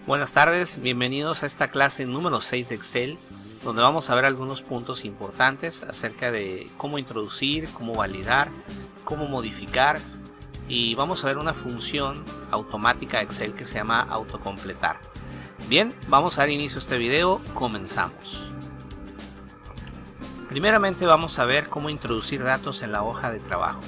Buenas tardes, bienvenidos a esta clase número 6 de Excel, donde vamos a ver algunos puntos importantes acerca de cómo introducir, cómo validar, cómo modificar, y vamos a ver una función automática de Excel que se llama autocompletar. Bien, vamos a dar inicio a este video, comenzamos. Primeramente vamos a ver cómo introducir datos en la hoja de trabajo.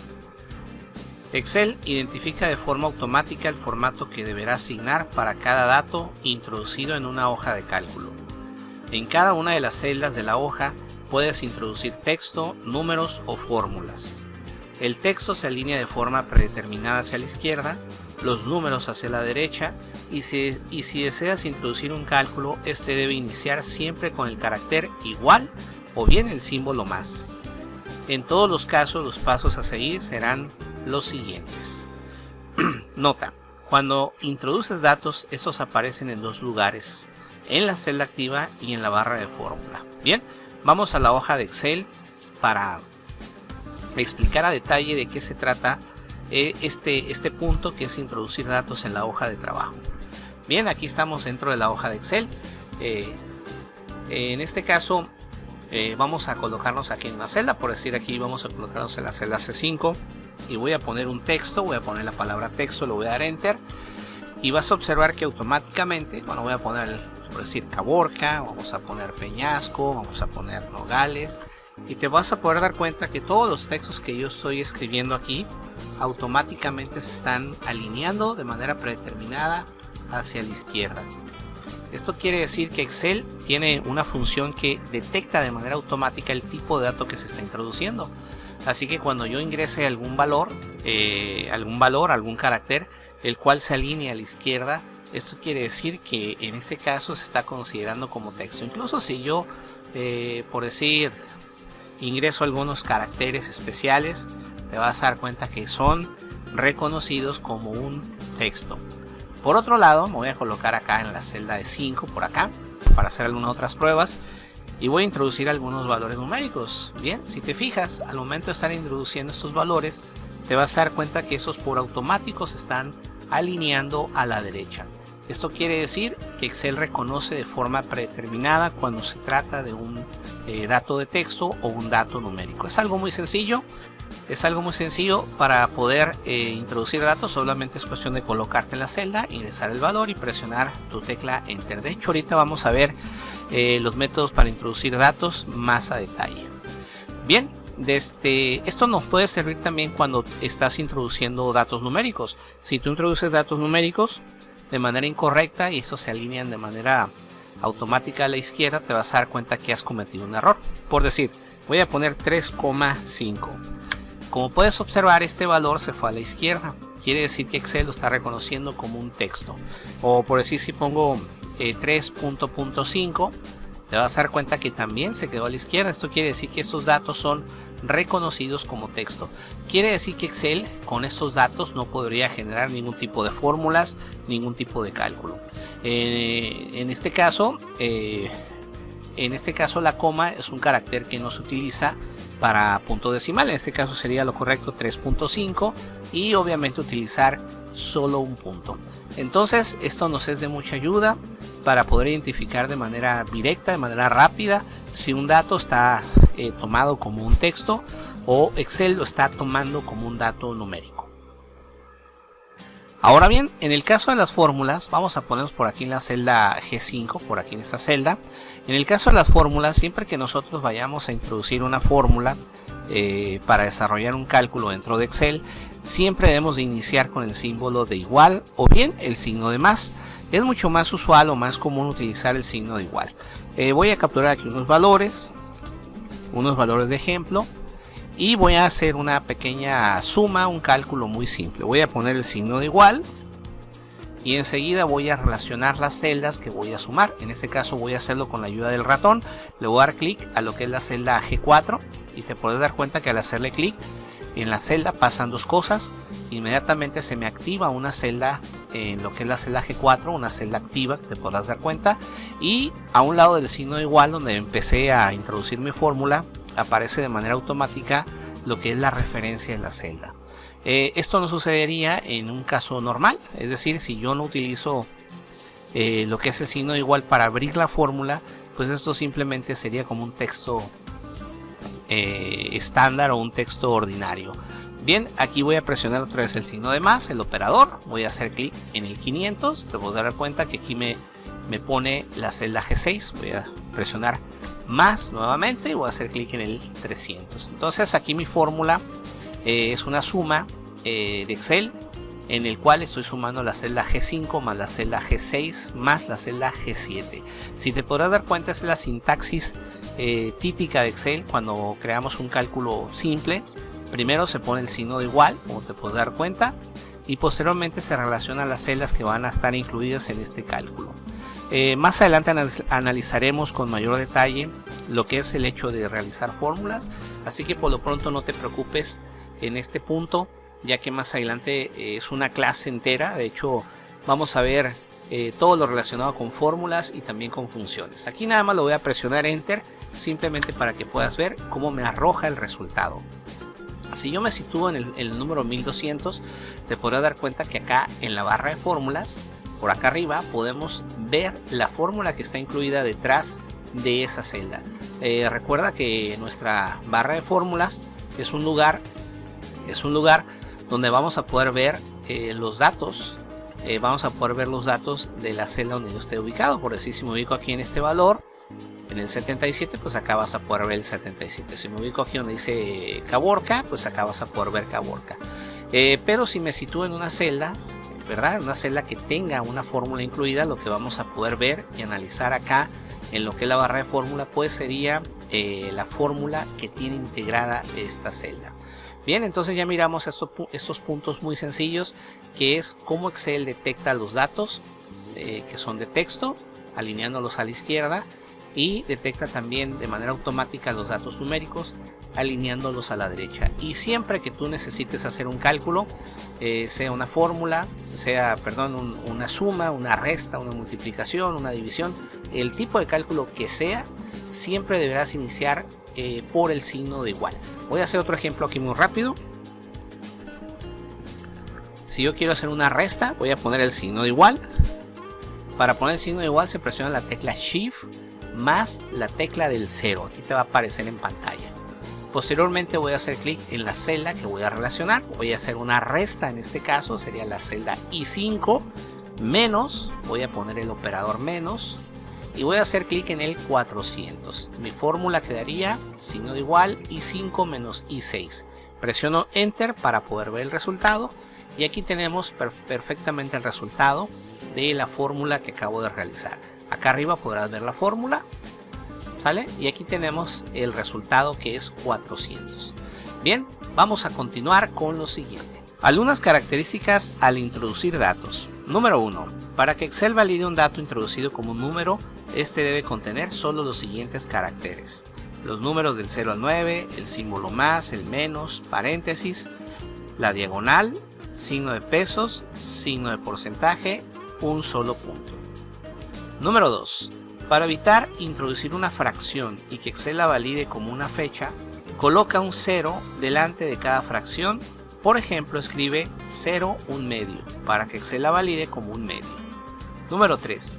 Excel identifica de forma automática el formato que deberá asignar para cada dato introducido en una hoja de cálculo. En cada una de las celdas de la hoja puedes introducir texto, números o fórmulas. El texto se alinea de forma predeterminada hacia la izquierda, los números hacia la derecha y si deseas introducir un cálculo, este debe iniciar siempre con el carácter igual o bien el símbolo más. En todos los casos, los pasos a seguir serán los siguientes. Nota: cuando introduces datos, estos aparecen en dos lugares, en la celda activa y en la barra de fórmula. Bien, vamos a la hoja de Excel para explicar a detalle de qué se trata este punto, que es introducir datos en la hoja de trabajo. Bien, aquí estamos dentro de la hoja de Excel. En este caso vamos a colocarnos aquí en una celda, por decir aquí vamos a colocarnos en la celda C5 y voy a poner un texto, voy a poner la palabra texto, lo voy a dar enter y vas a observar que automáticamente, bueno, voy a poner, por decir, Caborca, vamos a poner Peñasco, vamos a poner Nogales, y te vas a poder dar cuenta que todos los textos que yo estoy escribiendo aquí automáticamente se están alineando de manera predeterminada hacia la izquierda. Esto quiere decir que Excel tiene una función que detecta de manera automática el tipo de dato que se está introduciendo. Así que cuando yo ingrese algún valor, algún carácter, el cual se alinea a la izquierda, esto quiere decir que en este caso se está considerando como texto. Incluso si yo, por decir, ingreso algunos caracteres especiales, te vas a dar cuenta que son reconocidos como un texto. Por otro lado, me voy a colocar acá en la celda de 5 por acá para hacer algunas otras pruebas y voy a introducir algunos valores numéricos. Bien, si te fijas, al momento de estar introduciendo estos valores, te vas a dar cuenta que esos por automático se están alineando a la derecha. Esto quiere decir que Excel reconoce de forma predeterminada cuando se trata de un dato de texto o un dato numérico. Es algo muy sencillo. Para poder introducir datos. Solamente es cuestión de colocarte en la celda, ingresar el valor y presionar tu tecla enter. De hecho, ahorita vamos a ver los métodos para introducir datos más a detalle. Bien, esto nos puede servir también cuando estás introduciendo datos numéricos. Si tú introduces datos numéricos de manera incorrecta y estos se alinean de manera automática a la izquierda, te vas a dar cuenta que has cometido un error. Por decir, voy a poner 3,5. Como puedes observar, este valor se fue a la izquierda. Quiere decir que Excel lo está reconociendo como un texto. O por decir, si pongo 3.5, te vas a dar cuenta que también se quedó a la izquierda. Esto quiere decir que estos datos son reconocidos como texto. Quiere decir que Excel con estos datos no podría generar ningún tipo de fórmulas, ningún tipo de cálculo. En este caso la coma es un carácter que no se utiliza para punto decimal. En este caso sería lo correcto 3.5 y obviamente utilizar solo un punto. Entonces esto nos es de mucha ayuda para poder identificar de manera directa, de manera rápida, si un dato está tomado como un texto o Excel lo está tomando como un dato numérico. Ahora bien, en el caso de las fórmulas, vamos a ponernos por aquí en la celda G5, por aquí en esta celda. En el caso de las fórmulas, siempre que nosotros vayamos a introducir una fórmula para desarrollar un cálculo dentro de Excel, siempre debemos de iniciar con el símbolo de igual o bien el signo de más. Es mucho más usual o más común utilizar el signo de igual. Voy a capturar aquí unos valores de ejemplo. Y voy a hacer una pequeña suma, un cálculo muy simple. Voy a poner el signo de igual y enseguida voy a relacionar las celdas que voy a sumar. En este caso voy a hacerlo con la ayuda del ratón. Le voy a dar clic a lo que es la celda G4 y te puedes dar cuenta que al hacerle clic en la celda pasan dos cosas. Inmediatamente se me activa una celda en lo que es la celda G4, una celda activa que te podrás dar cuenta, y a un lado del signo de igual, donde empecé a introducir mi fórmula, aparece de manera automática lo que es la referencia de la celda. Esto no sucedería en un caso normal, es decir, si yo no utilizo lo que es el signo de igual para abrir la fórmula, pues esto simplemente sería como un texto estándar o un texto ordinario. Bien, aquí voy a presionar otra vez el signo de más, el operador, voy a hacer clic en el 500, te puedes dar cuenta que aquí me pone la celda G6, voy a presionar más nuevamente y voy a hacer clic en el 300. Entonces aquí mi fórmula es una suma de Excel en el cual estoy sumando la celda G5 más la celda G6 más la celda G7. Si te podrás dar cuenta, es la sintaxis típica de Excel cuando creamos un cálculo simple. Primero se pone el signo de igual, como te puedes dar cuenta, y posteriormente se relacionan las celdas que van a estar incluidas en este cálculo. Más adelante analizaremos con mayor detalle lo que es el hecho de realizar fórmulas, así que por lo pronto no te preocupes en este punto, ya que más adelante es una clase entera. De hecho, vamos a ver todo lo relacionado con fórmulas y también con funciones. Aquí nada más lo voy a presionar Enter, simplemente para que puedas ver cómo me arroja el resultado. Si yo me sitúo en el número 1200, te podrás dar cuenta que acá en la barra de fórmulas, por acá arriba, podemos ver la fórmula que está incluida detrás de esa celda. Recuerda que nuestra barra de fórmulas es un lugar donde vamos a poder ver los datos. Vamos a poder ver los datos de la celda donde yo esté ubicado. Por decir, si me ubico aquí en este valor, en el 77, pues acá vas a poder ver el 77. Si me ubico aquí donde dice Caborca, pues acá vas a poder ver Caborca. Pero si me sitúo en una celda, ¿verdad? Una celda que tenga una fórmula incluida, lo que vamos a poder ver y analizar acá en lo que es la barra de fórmula, pues sería la fórmula que tiene integrada esta celda. Bien, entonces ya miramos estos puntos muy sencillos, que es cómo Excel detecta los datos que son de texto, alineándolos a la izquierda, y detecta también de manera automática los datos numéricos, alineándolos a la derecha. Y siempre que tú necesites hacer un cálculo, sea una fórmula, sea, perdón, una suma, una resta, una multiplicación, una división, el tipo de cálculo que sea, siempre deberás iniciar por el signo de igual. Voy a hacer otro ejemplo aquí muy rápido. Si yo quiero hacer una resta, voy a poner el signo de igual. Para poner el signo de igual se presiona la tecla Shift más la tecla del 0. Aquí te va a aparecer en pantalla. Posteriormente voy a hacer clic en la celda que voy a relacionar. Voy a hacer una resta, en este caso sería la celda I5 menos, voy a poner el operador menos, y voy a hacer clic en el 400. Mi fórmula quedaría signo de igual I5 menos I6. Presiono Enter para poder ver el resultado, y aquí tenemos perfectamente el resultado de la fórmula que acabo de realizar. Acá arriba podrás ver la fórmula, ¿sale? Y aquí tenemos el resultado, que es 400. Bien, vamos a continuar con lo siguiente. Algunas características al introducir datos. Número 1. Para que Excel valide un dato introducido como un número, este debe contener solo los siguientes caracteres: los números del 0 al 9, el símbolo más, el menos, paréntesis, la diagonal, signo de pesos, signo de porcentaje, un solo punto. Número 2. Para evitar introducir una fracción y que Excel la valide como una fecha, coloca un 0 delante de cada fracción. Por ejemplo, escribe 0 un medio para que Excel la valide como un medio. Número 3.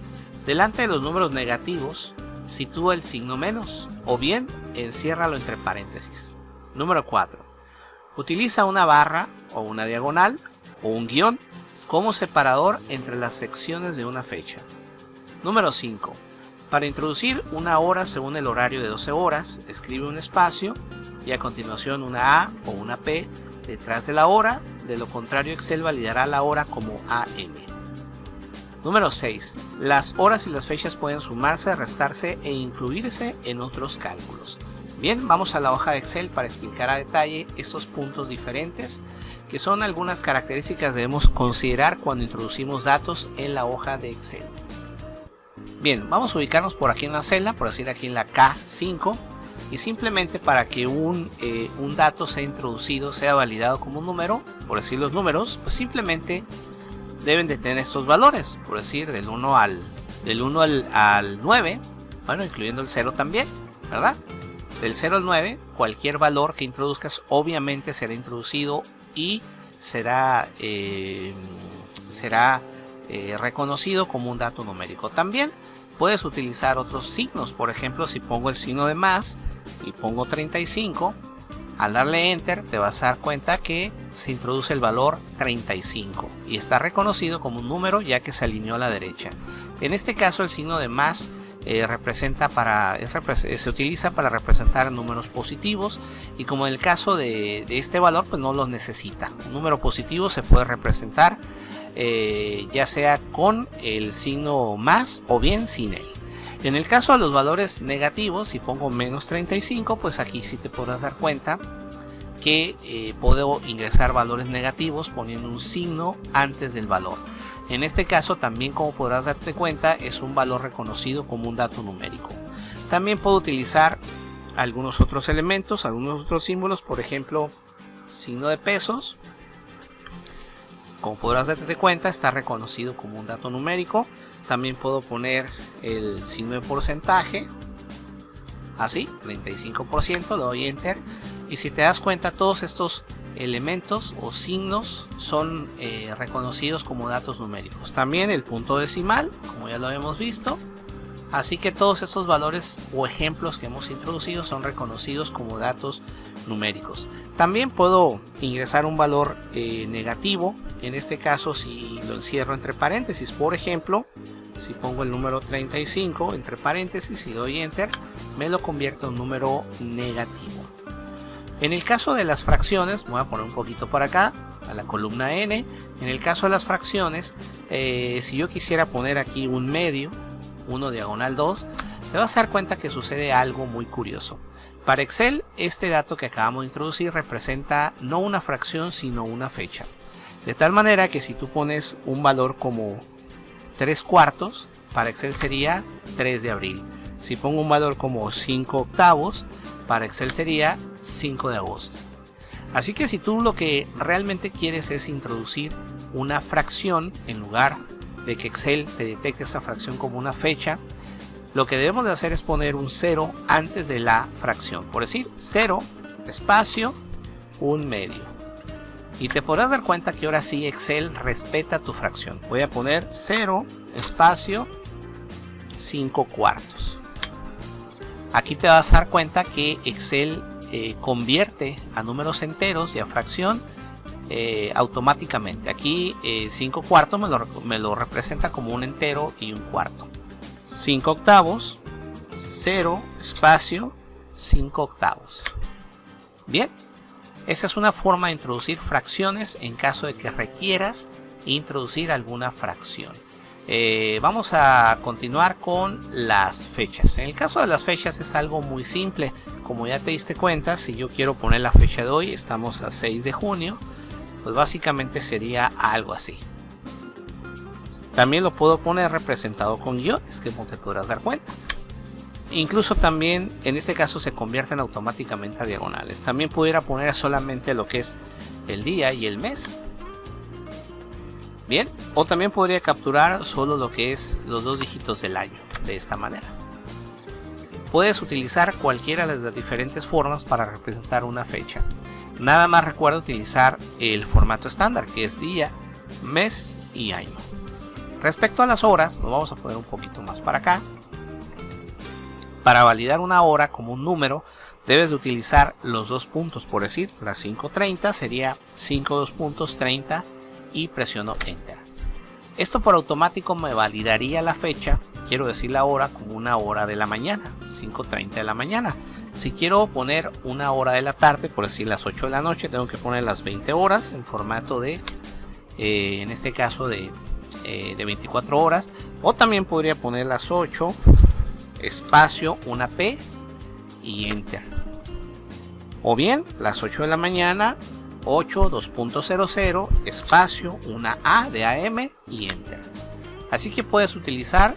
Delante de los números negativos, sitúa el signo menos, o bien enciérralo entre paréntesis. Número 4. Utiliza una barra o una diagonal o un guión como separador entre las secciones de una fecha. Número 5. Para introducir una hora según el horario de 12 horas, escribe un espacio y a continuación una A o una P detrás de la hora. De lo contrario, Excel validará la hora como AM. Número 6. Las horas y las fechas pueden sumarse, restarse e incluirse en otros cálculos. Bien, vamos a la hoja de Excel para explicar a detalle estos puntos diferentes, que son algunas características que debemos considerar cuando introducimos datos en la hoja de Excel. Bien, vamos a ubicarnos por aquí en la celda, por decir aquí en la K5, y simplemente para que un dato sea introducido, sea validado como un número, por decir los números, pues simplemente deben de tener estos valores, por decir del 1 al 9, bueno, incluyendo el 0 también, ¿verdad? Del 0 al 9, cualquier valor que introduzcas obviamente será introducido y será reconocido como un dato numérico. También puedes utilizar otros signos. Por ejemplo, si pongo el signo de más y pongo 35, al darle enter te vas a dar cuenta que se introduce el valor 35 y está reconocido como un número ya que se alineó a la derecha. En este caso el signo de más se utiliza para representar números positivos, y como en el caso de este valor pues no los necesita. Un número positivo se puede representar ya sea con el signo más o bien sin él. En el caso de los valores negativos, si pongo menos 35, pues aquí sí te podrás dar cuenta que puedo ingresar valores negativos poniendo un signo antes del valor. En este caso también, como podrás darte cuenta, es un valor reconocido como un dato numérico. También puedo utilizar algunos otros elementos, algunos otros símbolos, por ejemplo signo de pesos. Como podrás darte cuenta, está reconocido como un dato numérico. También puedo poner el signo de porcentaje, así, 35%, le doy enter. Y si te das cuenta, todos estos elementos o signos son reconocidos como datos numéricos. También el punto decimal, como ya lo hemos visto. Así que todos estos valores o ejemplos que hemos introducido son reconocidos como datos numéricos. También puedo ingresar un valor negativo. En este caso, si lo encierro entre paréntesis, por ejemplo, si pongo el número 35 entre paréntesis y doy enter, me lo convierto en un número negativo. En el caso de las fracciones, voy a poner un poquito por acá, a la columna N. En el caso de las fracciones, si yo quisiera poner aquí un medio, 1 diagonal 2, te vas a dar cuenta que sucede algo muy curioso. Para Excel, este dato que acabamos de introducir representa no una fracción, sino una fecha. De tal manera que si tú pones un valor como 3/4, para Excel sería 3 de abril. Si pongo un valor como 5/8, para Excel sería 5 de agosto. Así que si tú lo que realmente quieres es introducir una fracción, en lugar de que Excel te detecte esa fracción como una fecha, lo que debemos de hacer es poner un 0 antes de la fracción. Por decir, 0, espacio, un medio. Y te podrás dar cuenta que ahora sí Excel respeta tu fracción. Voy a poner 0, espacio, 5/4. Aquí te vas a dar cuenta que Excel convierte a números enteros y a fracción automáticamente. Aquí 5/4 me lo representa como un entero y un cuarto. 5/8, 0, espacio, 5/8. Bien, esa es una forma de introducir fracciones en caso de que requieras introducir alguna fracción. Vamos a continuar con las fechas. En el caso de las fechas es algo muy simple. Como ya te diste cuenta, si yo quiero poner la fecha de hoy, estamos a 6 de junio, pues básicamente sería algo así. También lo puedo poner representado con guiones, que como te podrás dar cuenta. Incluso también en este caso se convierten automáticamente a diagonales. También pudiera poner solamente lo que es el día y el mes. Bien, o también podría capturar solo lo que es los 2 dígitos del año, de esta manera. Puedes utilizar cualquiera de las diferentes formas para representar una fecha. Nada más recuerda utilizar el formato estándar, que es día, mes y año. Respecto a las horas, nos vamos a poner un poquito más para acá. Para validar una hora como un número, debes de utilizar los 2 puntos. Por decir, las 5:30 sería 5 2 puntos 30 y presiono enter. Esto por automático me validaría la fecha, quiero decir la hora, como una hora de la mañana, 5:30 de la mañana. Si quiero poner una hora de la tarde, por decir las 8 de la noche, tengo que poner las 20 horas en formato de, en este caso de 24 horas. O también podría poner las 8, espacio, una P y enter. O bien las 8 de la mañana, 8 2.00, espacio, una A de AM y enter. Así que puedes utilizar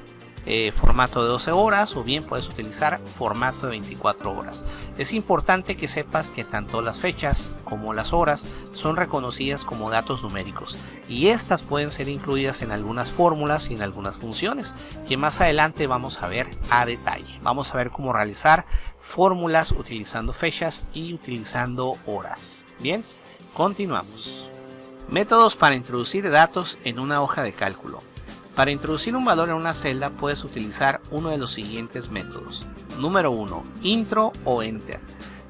formato de 12 horas o bien puedes utilizar formato de 24 horas. Es importante que sepas que tanto las fechas como las horas son reconocidas como datos numéricos y estas pueden ser incluidas en algunas fórmulas y en algunas funciones que más adelante vamos a ver a detalle. Vamos a ver cómo realizar fórmulas utilizando fechas y utilizando horas. Bien, continuamos. Métodos para introducir datos en una hoja de cálculo. Para introducir un valor en una celda puedes utilizar uno de los siguientes métodos. Número 1. Intro o Enter.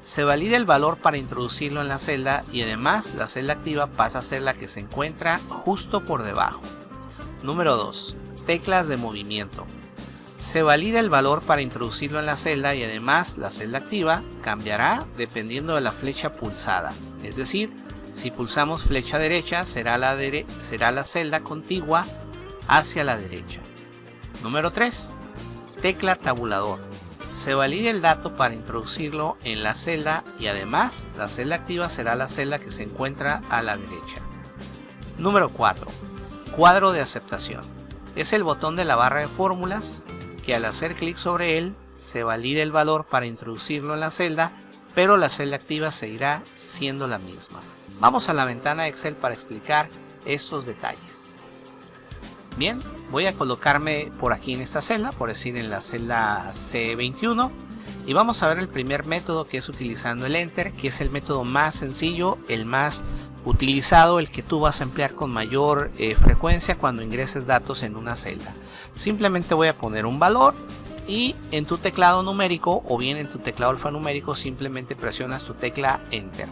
Se valida el valor para introducirlo en la celda y además la celda activa pasa a ser la que se encuentra justo por debajo. Número 2. Teclas de movimiento. Se valida el valor para introducirlo en la celda y además la celda activa cambiará dependiendo de la flecha pulsada. Es decir, si pulsamos flecha derecha será la celda contigua hacia la derecha. Número 3. Tecla tabulador. Se valida el dato para introducirlo en la celda y además la celda activa será la celda que se encuentra a la derecha. Número 4. Cuadro de aceptación. Es el botón de la barra de fórmulas que al hacer clic sobre él se valida el valor para introducirlo en la celda, pero la celda activa seguirá siendo la misma. Vamos a la ventana Excel para explicar estos detalles. Bien, voy a colocarme por aquí en esta celda, por decir en la celda C21, y vamos a ver el primer método, que es utilizando el Enter, que es el método más sencillo, el más utilizado, el que tú vas a emplear con mayor frecuencia cuando ingreses datos en una celda. Simplemente voy a poner un valor y en tu teclado numérico o bien en tu teclado alfanumérico simplemente presionas tu tecla Enter.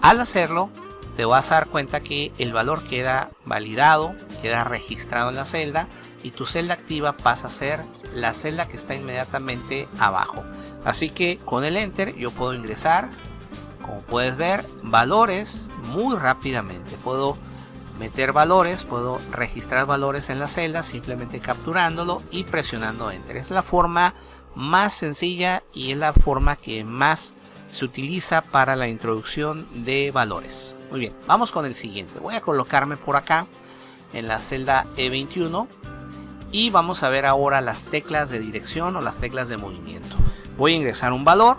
Al hacerlo te vas a dar cuenta que el valor queda validado, queda registrado en la celda y tu celda activa pasa a ser la celda que está inmediatamente abajo. Así que con el Enter yo puedo ingresar, como puedes ver, valores muy rápidamente. Puedo meter valores, puedo registrar valores en la celda simplemente capturándolo y presionando Enter. Es la forma más sencilla y es la forma que más se utiliza para la introducción de valores. Muy bien, vamos con el siguiente. Voy a colocarme por acá en la celda E21 y vamos a ver ahora las teclas de dirección o las teclas de movimiento. Voy a ingresar un valor,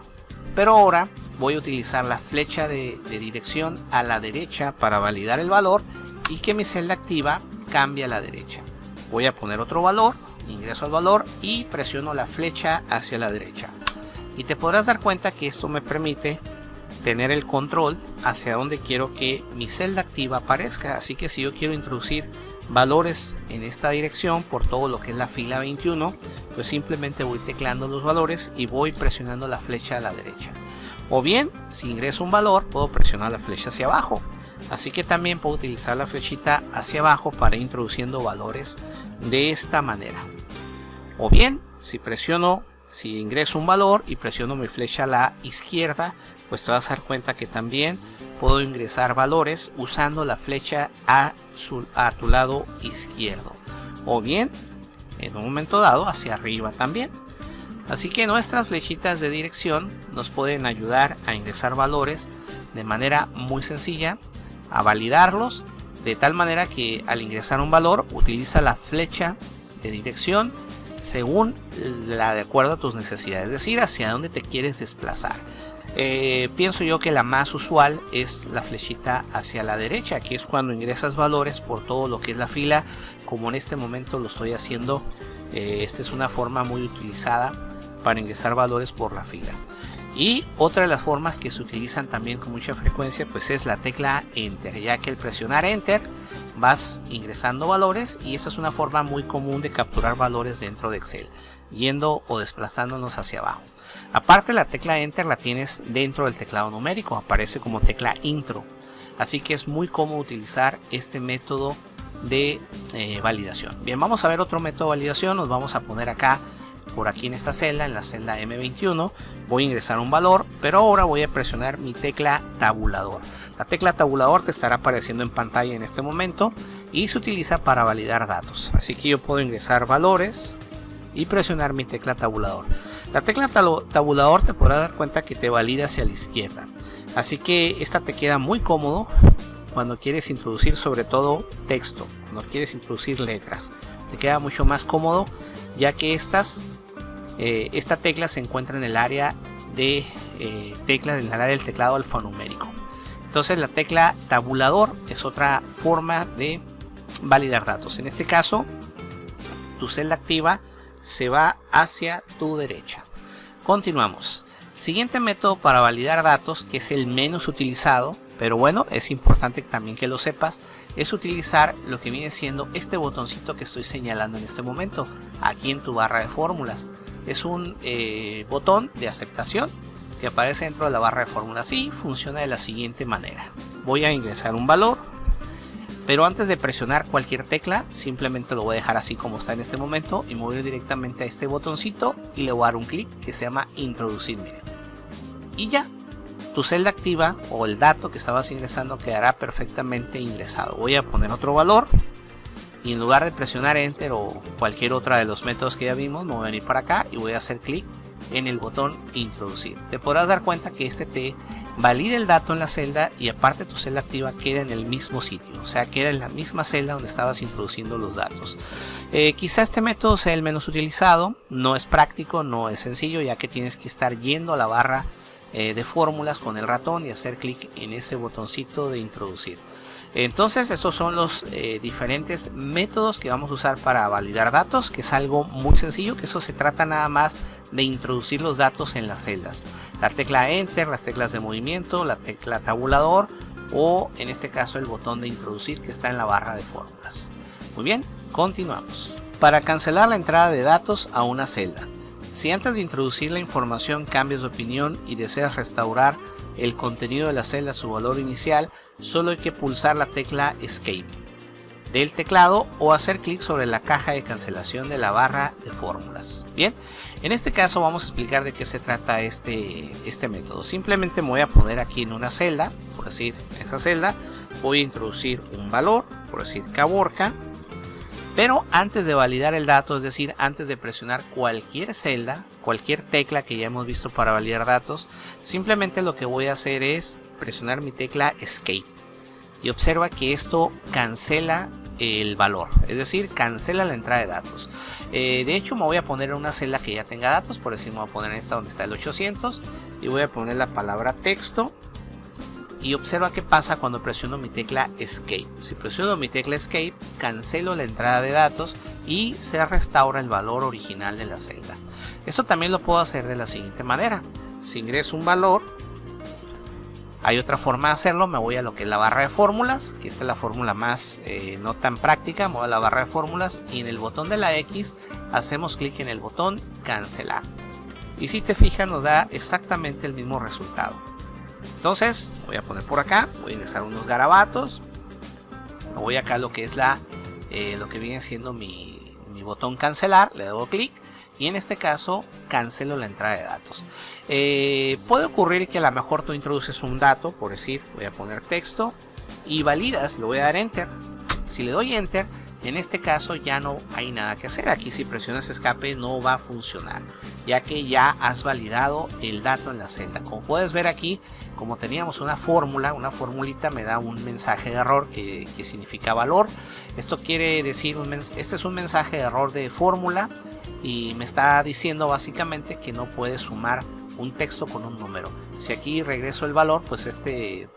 pero ahora voy a utilizar la flecha de dirección a la derecha para validar el valor y que mi celda activa cambie a la derecha. Voy a poner otro valor, ingreso al valor y presiono la flecha hacia la derecha. Y te podrás dar cuenta que esto me permite tener el control hacia donde quiero que mi celda activa aparezca. Así que si yo quiero introducir valores en esta dirección por todo lo que es la fila 21, pues simplemente voy tecleando los valores y voy presionando la flecha a la derecha. O bien, si ingreso un valor, puedo presionar la flecha hacia abajo. Así que también puedo utilizar la flechita hacia abajo para ir introduciendo valores de esta manera. O bien, si ingreso un valor y presiono mi flecha a la izquierda, pues te vas a dar cuenta que también puedo ingresar valores usando la flecha a tu lado izquierdo. O bien, en un momento dado, hacia arriba también. Así que nuestras flechitas de dirección nos pueden ayudar a ingresar valores de manera muy sencilla, a validarlos de tal manera que al ingresar un valor utiliza la flecha de dirección según de acuerdo a tus necesidades, es decir, hacia dónde te quieres desplazar. Pienso yo que la más usual es la flechita hacia la derecha, que es cuando ingresas valores por todo lo que es la fila, como en este momento lo estoy haciendo. Esta es una forma muy utilizada para ingresar valores por la fila. Y otra de las formas que se utilizan también con mucha frecuencia pues es la tecla Enter, ya que al presionar Enter vas ingresando valores y esa es una forma muy común de capturar valores dentro de Excel, yendo o desplazándonos hacia abajo. Aparte, la tecla Enter la tienes dentro del teclado numérico, aparece como tecla Intro, así que es muy cómodo utilizar este método de validación. Bien, vamos a ver otro método de validación. Nos vamos a poner acá por aquí en esta celda, en la celda M21, voy a ingresar un valor, pero ahora voy a presionar mi tecla tabulador. La tecla tabulador te estará apareciendo en pantalla en este momento y se utiliza para validar datos. Así que yo puedo ingresar valores y presionar mi tecla tabulador. La tecla tabulador te podrás dar cuenta que te valida hacia la izquierda. Así que esta te queda muy cómodo cuando quieres introducir sobre todo texto, cuando quieres introducir letras. Te queda mucho más cómodo ya que esta tecla se encuentra en el área de teclas, en el área del teclado alfanumérico. Entonces la tecla tabulador es otra forma de validar datos. En este caso, tu celda activa se va hacia tu derecha. Continuamos. Siguiente método para validar datos, que es el menos utilizado, pero bueno, es importante también que lo sepas, es utilizar lo que viene siendo este botoncito que estoy señalando en este momento, aquí en tu barra de fórmulas. Es un botón de aceptación que aparece dentro de la barra de fórmulas y funciona de la siguiente manera. Voy a ingresar un valor, pero antes de presionar cualquier tecla, simplemente lo voy a dejar así como está en este momento y me voy directamente a este botoncito y le voy a dar un clic que se llama introducir. Miren. Y ya, tu celda activa o el dato que estabas ingresando quedará perfectamente ingresado. Voy a poner otro valor y en lugar de presionar enter o cualquier otra de los métodos que ya vimos, me voy a venir para acá y voy a hacer clic en el botón introducir. Te podrás dar cuenta que este te valida el dato en la celda y aparte tu celda activa queda en el mismo sitio, o sea, queda en la misma celda donde estabas introduciendo los datos. Quizá este método sea el menos utilizado, no es práctico, no es sencillo, ya que tienes que estar yendo a la barra de fórmulas con el ratón y hacer clic en ese botoncito de introducir. Entonces estos son los diferentes métodos que vamos a usar para validar datos, que es algo muy sencillo, que eso se trata nada más de introducir los datos en las celdas. La tecla enter, las teclas de movimiento, la tecla tabulador o en este caso el botón de introducir que está en la barra de fórmulas. Muy bien, continuamos. Para cancelar la entrada de datos a una celda. Si antes de introducir la información cambias de opinión y deseas restaurar el contenido de la celda a su valor inicial, solo hay que pulsar la tecla Escape del teclado o hacer clic sobre la caja de cancelación de la barra de fórmulas. Bien, en este caso vamos a explicar de qué se trata este método. Simplemente me voy a poner aquí en una celda, por decir esa celda, voy a introducir un valor, por decir Caborca. Pero antes de validar el dato, es decir, antes de presionar cualquier celda, cualquier tecla que ya hemos visto para validar datos, simplemente lo que voy a hacer es presionar mi tecla Escape. Y observa que esto cancela el valor, es decir, cancela la entrada de datos. De hecho, me voy a poner en una celda que ya tenga datos, por decir, me voy a poner en esta donde está el 800 y voy a poner la palabra texto. Y observa qué pasa cuando presiono mi tecla Escape. Si presiono mi tecla Escape, cancelo la entrada de datos y se restaura el valor original de la celda. Esto también lo puedo hacer de la siguiente manera. Si ingreso un valor, hay otra forma de hacerlo. Me voy a lo que es la barra de fórmulas, que esta es la fórmula más no tan práctica. Me voy a la barra de fórmulas y en el botón de la X hacemos clic en el botón cancelar. Y si te fijas, nos da exactamente el mismo resultado. Entonces voy a poner por acá, voy a ingresar unos garabatos, me voy acá a lo que es lo que viene siendo mi botón cancelar, le doy clic y en este caso cancelo la entrada de datos. Puede ocurrir que a lo mejor tú introduces un dato, por decir, voy a poner texto y validas, le voy a dar enter. Si le doy enter, en este caso ya no hay nada que hacer. Aquí si presionas escape no va a funcionar, ya que ya has validado el dato en la celda. Como puedes ver aquí, como teníamos una fórmula, una formulita me da un mensaje de error que significa valor. Esto quiere decir, este es un mensaje de error de fórmula y me está diciendo básicamente que no puede sumar un texto con un número. Si aquí regreso el valor, pues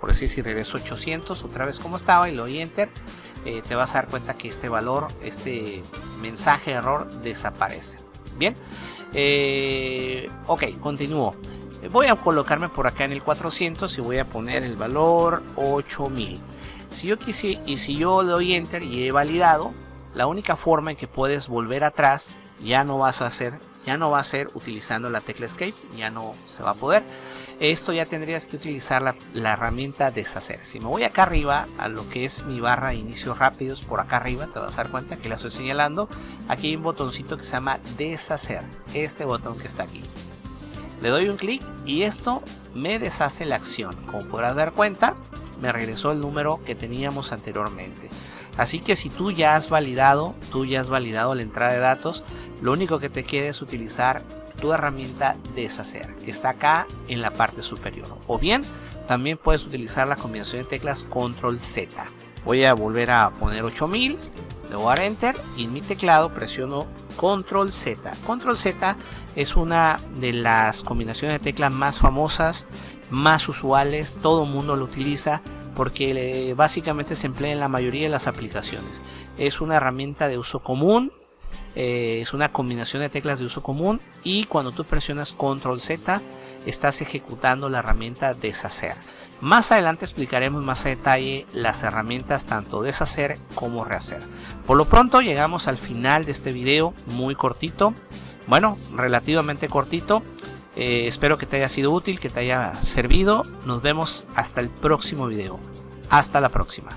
por decir, si regreso 800 otra vez como estaba y le doy enter, te vas a dar cuenta que este valor, este mensaje de error desaparece. Bien, ok, continúo. Voy a colocarme por acá en el 400 y voy a poner el valor 8000. Si yo quisiera, y si yo le doy enter y he validado, la única forma en que puedes volver atrás ya no va a ser utilizando la tecla escape, ya no se va a poder. Esto ya tendrías que utilizar la herramienta deshacer. Si me voy acá arriba a lo que es mi barra de inicios rápidos, por acá arriba te vas a dar cuenta que la estoy señalando. Aquí hay un botoncito que se llama deshacer, este botón que está aquí. Le doy un clic y esto me deshace la acción. Como podrás dar cuenta, me regresó el número que teníamos anteriormente. Así que si tú ya has validado la entrada de datos, lo único que te queda es utilizar tu herramienta deshacer, que está acá en la parte superior. O bien, también puedes utilizar la combinación de teclas Control Z. Voy a volver a poner 8000, le voy a dar Enter y en mi teclado presiono Control Z. Control Z es una de las combinaciones de teclas más famosas, más usuales, todo el mundo lo utiliza porque básicamente se emplea en la mayoría de las aplicaciones. Es una herramienta de uso común, es una combinación de teclas de uso común y cuando tú presionas Control Z estás ejecutando la herramienta deshacer. Más adelante explicaremos más a detalle las herramientas tanto deshacer como rehacer. Por lo pronto llegamos al final de este video, muy cortito, bueno, relativamente cortito. Espero que te haya sido útil, que te haya servido. Nos vemos hasta el próximo video. Hasta la próxima.